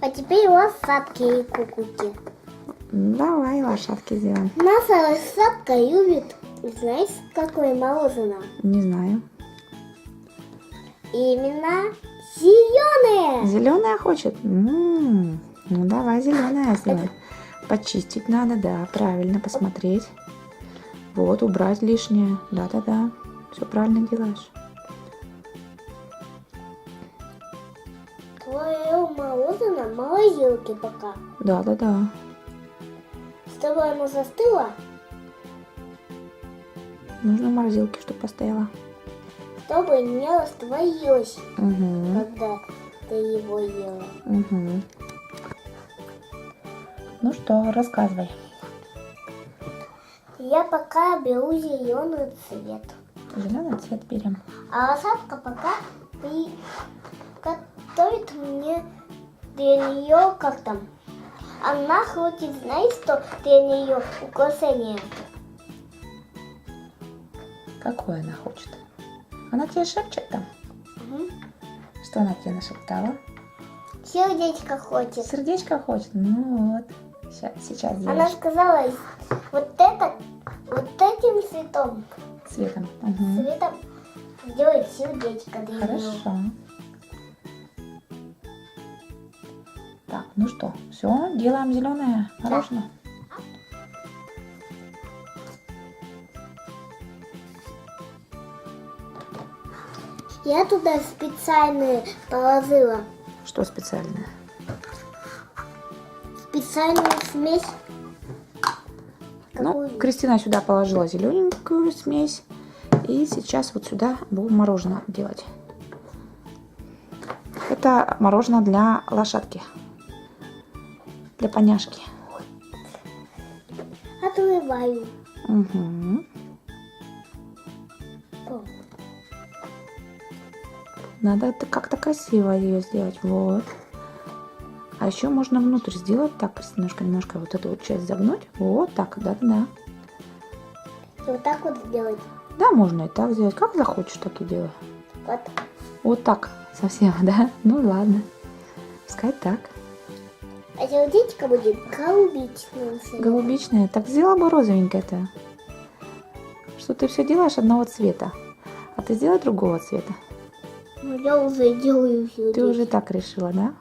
А теперь лошадки и кукуки. Давай лошадки сделаем. Наша лошадка любит, знаешь, какое мороженое? Не знаю. Именно зеленое. Зеленая хочет? Ну давай зеленая сделаем. Почистить надо, да, правильно посмотреть. Вот, убрать лишнее. Да-да-да. Все правильно делаешь. Твое мороженое морозилки пока. Да-да-да. Чтобы оно застыло, Нужно в морозилке, чтобы постояла. чтобы не растворилось, Угу. когда ты его ела. Угу. Ну что, рассказывай. Я пока беру зеленый цвет. Зеленый цвет берем. А лошадка пока готовит мне для нее как там. Она хочет, знаешь, что для нее украшение. Какое она хочет? Она тебе шепчет там? Мгм. Что она тебе нашептала? Сердечко хочет. Сердечко хочет? Ну вот. Сейчас Она сделаешь сказала, вот этим цветом. Угу. цветом сделать сердечко для нее. Хорошо. Так, ну что, все, делаем зеленое мороженое. Я туда специально положила Что специальное? специальную смесь. Ну, Какую? Кристина сюда положила зелененькую смесь. И сейчас вот сюда будем мороженое делать. Это мороженое для лошадки. Для поняшки. Отрываю. Угу. О, Надо это как-то красиво ее сделать. Вот. А еще можно внутрь сделать так, немножко вот эту вот часть загнуть. Вот так, да-да-да. вот так вот сделать. Да, можно и так сделать. Как захочешь, так и делай. Вот. Вот так совсем, да? Ну ладно. Пускай так. А сердечко будет голубичным. Голубичное. Так сделала бы розовенькое-то. Что ты все делаешь одного цвета. А ты сделай другого цвета. Ну, я уже делаю сердечко. Ты уже так решила, да?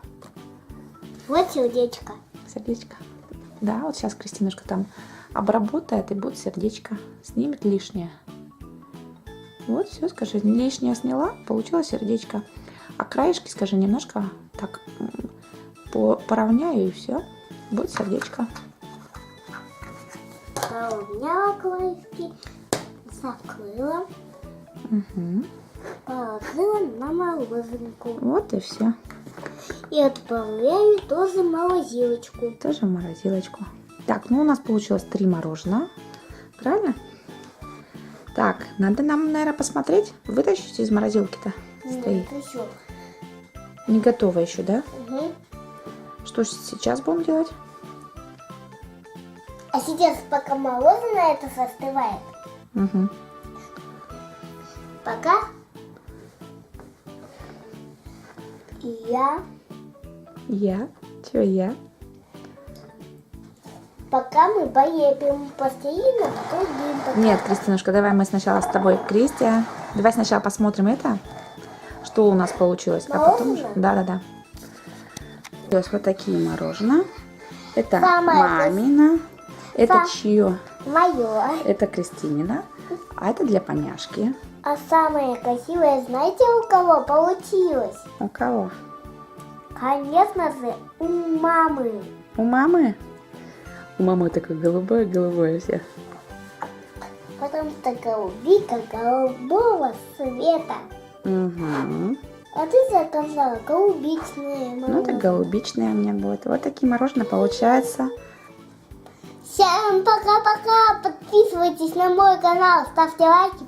Вот сердечко. Сердечко. Да, вот сейчас Кристинушка там обработает и будет сердечко. Снимет лишнее. Вот, все, скажи, лишнее сняла, получилось сердечко. А краешки, скажи, немножко так поровняю и все. Будет сердечко. Поровняла краешки, закрыла, Угу. положила на морозинку. Вот и все. И отправляю тоже в морозилочку. Тоже в морозилочку. Так, ну у нас получилось 3 мороженого. Правильно? Так, надо нам, наверное, посмотреть. Вытащить из морозилки-то. Стоит. Нет, еще. Не готово еще, да? Угу. Что ж сейчас будем делать? А сейчас, пока мороженое это застывает, Угу. пока я, пока мы полепим пластилина, другим. Нет, Кристинушка, давай мы сначала с тобой. Кристия, давай сначала посмотрим это, что у нас получилось. А потом уже... Мороженое? Да. То есть вот такие мороженое. Это Самое мамина. Это Са- чье? Мое. Это Кристинина. А это для поняшки. А самое красивое, знаете, у кого получилось? У кого? Конечно же, у мамы. У мамы? У мамы такое голубое все. Потому что голубика голубого цвета. Угу. А ты заказала голубичные Ну, это мороженое. голубичное у меня будет. Вот такие мороженое получается. Всем пока-пока. Подписывайтесь на мой канал, ставьте лайки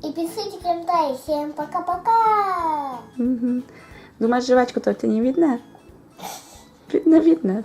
и пишите комментарии. Всем пока-пока. Угу. Думаешь, жвачку-то не видно? Видно.